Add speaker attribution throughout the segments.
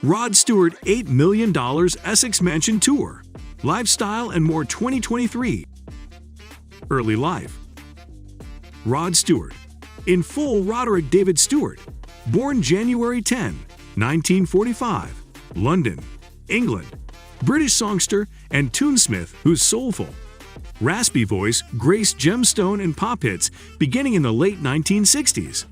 Speaker 1: Rod Stewart $8 million Essex Mansion Tour, Lifestyle and More 2023. Early life. Rod Stewart. In full, Roderick David Stewart, born January 10, 1945, London, England. British songster and tunesmith whose soulful, raspy voice graced gemstone and pop hits beginning in the late 1960s.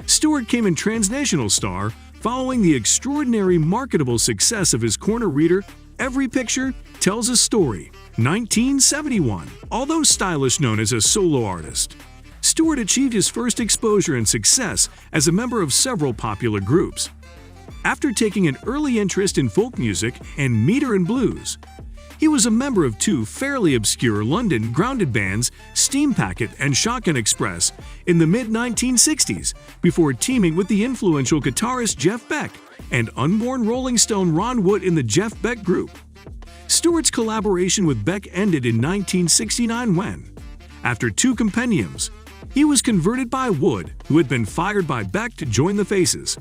Speaker 1: Stewart came in transnational star following the extraordinary marketable success of his corner reader, Every Picture Tells a Story, 1971. Although stylish known as a solo artist, Stewart achieved his first exposure and success as a member of several popular groups. After taking an early interest in folk music and meter and blues, he was a member of two fairly obscure London grounded bands, Steam Packet and Shotgun Express, in the mid-1960s, before teaming with the influential guitarist Jeff Beck and unborn Rolling Stone Ron Wood in the Jeff Beck Group. Stewart's collaboration with Beck ended in 1969 when, after two compendiums, he was converted by Wood, who had been fired by Beck, to join the Faces,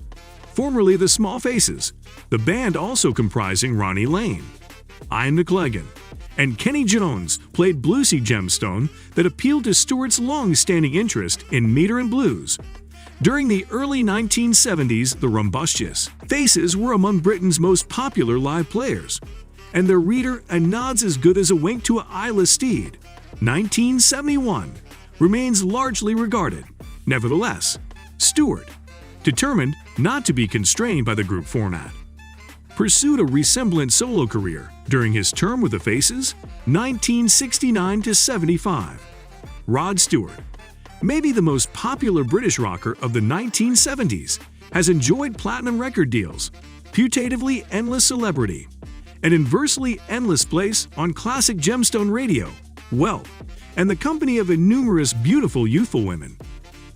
Speaker 1: formerly the Small Faces, the band also comprising Ronnie Lane, Ian McLagan, and Kenny Jones played bluesy gemstone that appealed to Stewart's long-standing interest in meter and blues. During the early 1970s, the Rumbustious Faces were among Britain's most popular live players, and their reader, A Nod's As Good as a Wink to a Eyeless Steed, 1971, remains largely regarded. Nevertheless, Stewart, determined not to be constrained by the group format, pursued a resemblant solo career during his term with the Faces, 1969 to 75. Rod Stewart, maybe the most popular British rocker of the 1970s, has enjoyed platinum record deals, putatively endless celebrity, an inversely endless place on classic gemstone radio, wealth, and the company of innumerous beautiful youthful women.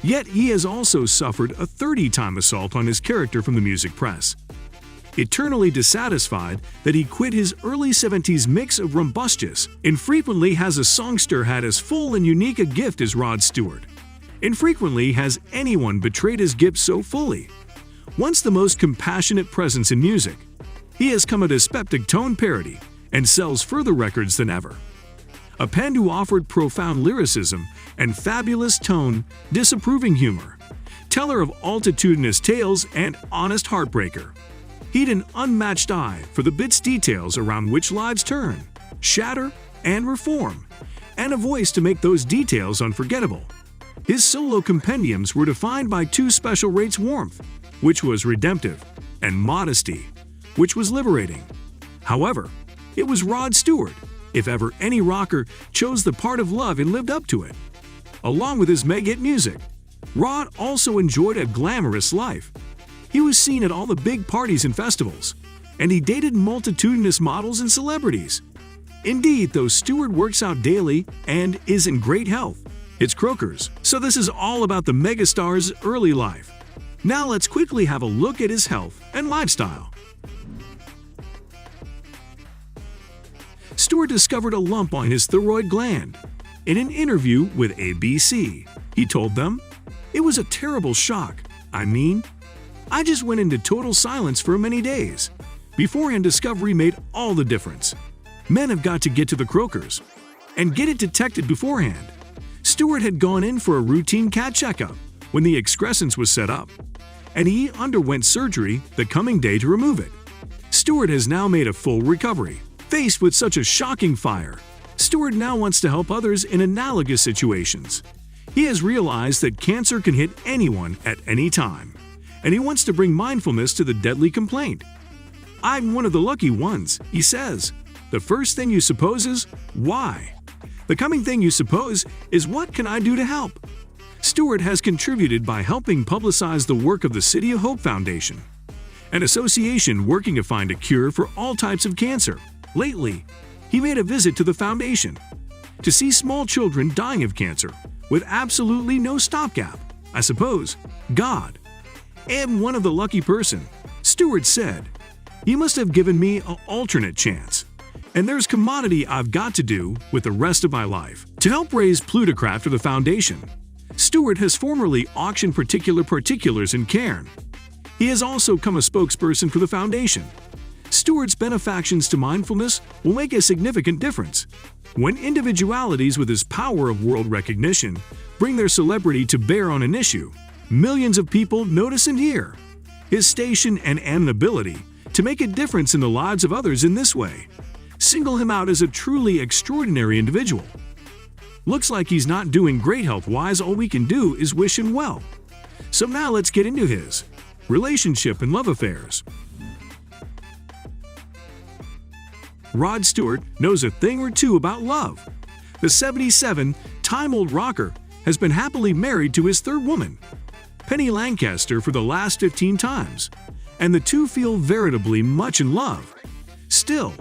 Speaker 1: Yet he has also suffered a 30-time assault on his character from the music press. Eternally dissatisfied that he quit his early 70s mix of Rumbustious, infrequently has a songster had as full and unique a gift as Rod Stewart. Infrequently has anyone betrayed his gift so fully. Once the most compassionate presence in music, he has come a dyspeptic tone parody and sells further records than ever. A pen who offered profound lyricism and fabulous tone, disapproving humor, teller of altitudinous tales and honest heartbreaker. He'd an unmatched eye for the bits details around which lives turn, shatter, and reform, and a voice to make those details unforgettable. His solo compendiums were defined by two special rates: warmth, which was redemptive, and modesty, which was liberating. However, it was Rod Stewart, if ever any rocker, chose the part of love and lived up to it. Along with his mega-hit music, Rod also enjoyed a glamorous life. He was seen at all the big parties and festivals, and he dated multitudinous models and celebrities. Indeed, though Stewart works out daily and is in great health, it's croakers, so this is all about the megastar's early life. Now let's quickly have a look at his health and lifestyle. Stewart discovered a lump on his thyroid gland. In an interview with ABC, he told them, "It was a terrible shock. I just went into total silence for many days. Beforehand discovery made all the difference. Men have got to get to the croakers and get it detected beforehand." Stewart had gone in for a routine CAT checkup when the excrescence was set up, and he underwent surgery the coming day to remove it. Stewart has now made a full recovery. Faced with such a shocking fire, Stewart now wants to help others in analogous situations. He has realized that cancer can hit anyone at any time, and he wants to bring mindfulness to the deadly complaint. "I'm one of the lucky ones," he says. "The first thing you suppose is, why? The coming thing you suppose is, what can I do to help?" Stewart has contributed by helping publicize the work of the City of Hope Foundation, an association working to find a cure for all types of cancer. Lately, he made a visit to the foundation to see small children dying of cancer with absolutely no stopgap. "I suppose, God, am one of the lucky person," Stewart said. "He must have given me an alternate chance. And there's commodity I've got to do with the rest of my life." To help raise plutocrat for the foundation, Stewart has formerly auctioned particulars in Cairn. He has also become a spokesperson for the foundation. Stewart's benefactions to mindfulness will make a significant difference. When individualities with his power of world recognition bring their celebrity to bear on an issue, millions of people notice and hear. His station and an ability to make a difference in the lives of others in this way single him out as a truly extraordinary individual. Looks like he's not doing great health-wise. All we can do is wish him well. So now let's get into his relationship and love affairs. Rod Stewart knows a thing or two about love. The 77-time-old rocker has been happily married to his third woman, Penny Lancaster, for the last 15 times, and the two feel veritably much in love. Still,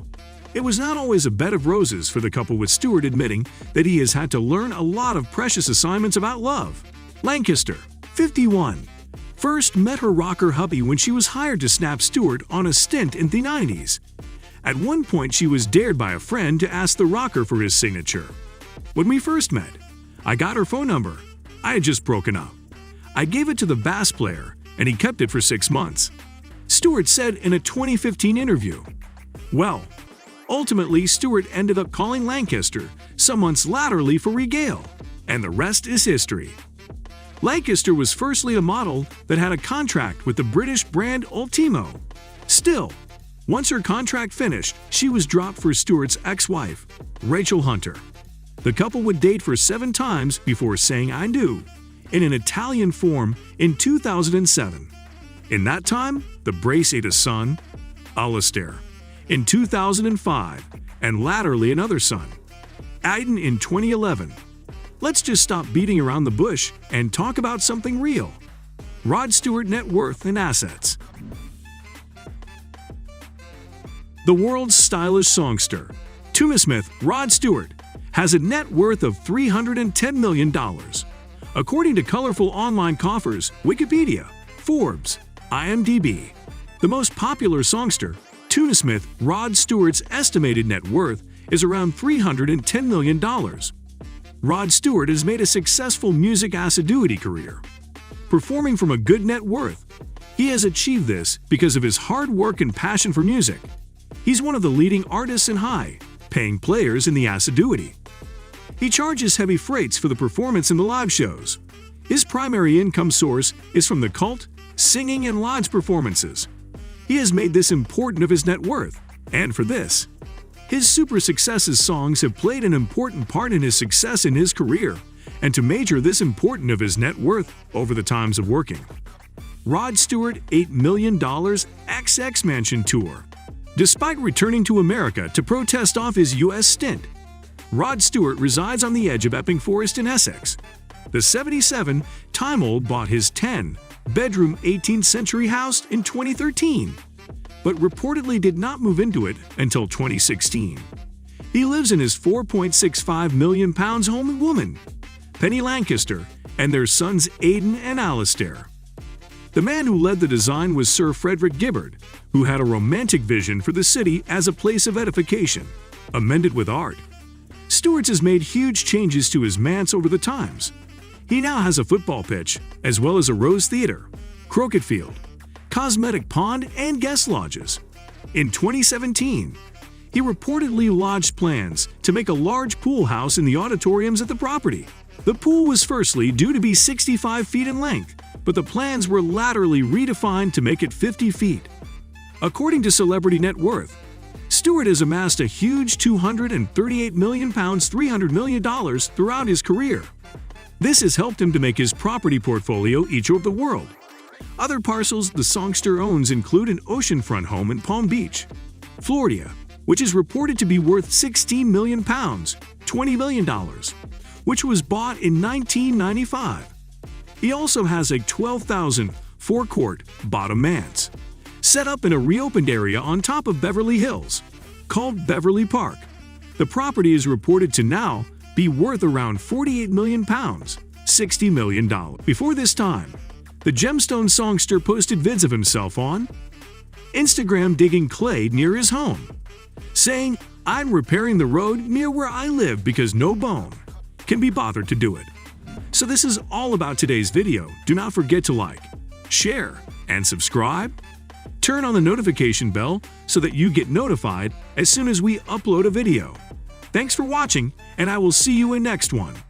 Speaker 1: it was not always a bed of roses for the couple, with Stewart admitting that he has had to learn a lot of precious assignments about love. Lancaster, 51, first met her rocker hubby when she was hired to snap Stewart on a stint in the 90s. At one point, she was dared by a friend to ask the rocker for his signature. When we first met, I got her phone number. I had just broken up. I gave it to the bass player, and he kept it for 6 months. Stewart said in a 2015 interview. Well, ultimately, Stewart ended up calling Lancaster some months laterally for regale, and the rest is history. Lancaster was firstly a model that had a contract with the British brand Ultimo. Still, once her contract finished, she was dropped for Stewart's ex-wife, Rachel Hunter. The couple would date for 7 times before saying "I do" in an Italian form in 2007. In that time, the brace ate a son, Alistair, in 2005, and latterly another son, Aiden, in 2011. Let's just stop beating around the bush and talk about something real. Rod Stewart net worth and assets. The world's stylish songster, tunesmith Rod Stewart, has a net worth of $310 million. According to colorful online coffers, Wikipedia, Forbes, IMDb, the most popular songster, tunesmith Rod Stewart's estimated net worth is around $310 million. Rod Stewart has made a successful music assiduity career. Performing from a good net worth, he has achieved this because of his hard work and passion for music. He's one of the leading artists and high-paying players in the assiduity. He charges heavy freights for the performance in the live shows. His primary income source is from the cult, singing, and lodge performances. He has made this important of his net worth, and for this, his super successes songs have played an important part in his success in his career, and to measure this important of his net worth over the times of working. Rod Stewart $8 million XX Mansion Tour. Despite returning to America to protest off his U.S. stint, Rod Stewart resides on the edge of Epping Forest in Essex. The 77-time-old bought his 10-bedroom 18th century house in 2013, but reportedly did not move into it until 2016. He lives in his £4.65 million home with woman, Penny Lancaster, and their sons Aiden and Alistair. The man who led the design was Sir Frederick Gibbard, who had a romantic vision for the city as a place of edification, amended with art. Stewart's has made huge changes to his manse over the times. He now has a football pitch, as well as a rose theater, croquet field, cosmetic pond, and guest lodges. In 2017, he reportedly lodged plans to make a large pool house in the auditoriums at the property. The pool was firstly due to be 65 feet in length, but the plans were laterally redefined to make it 50 feet. According to Celebrity Net Worth, Stewart has amassed a huge £238 million, $300 million throughout his career. This has helped him to make his property portfolio each over the world. Other parcels the songster owns include an oceanfront home in Palm Beach, Florida, which is reported to be worth £16 million, $20 million, which was bought in 1995. He also has a 12,000 forecourt bottom manse, set up in a reopened area on top of Beverly Hills, called Beverly Park. The property is reported to now be worth around £48 million, $60 million. Before this time, the gemstone songster posted vids of himself on Instagram digging clay near his home, saying, "I'm repairing the road near where I live because no bone can be bothered to do it." So this is all about today's video. Do not forget to like, share, and subscribe? Turn on the notification bell so that you get notified as soon as we upload a video. Thanks for watching, and I will see you in next one.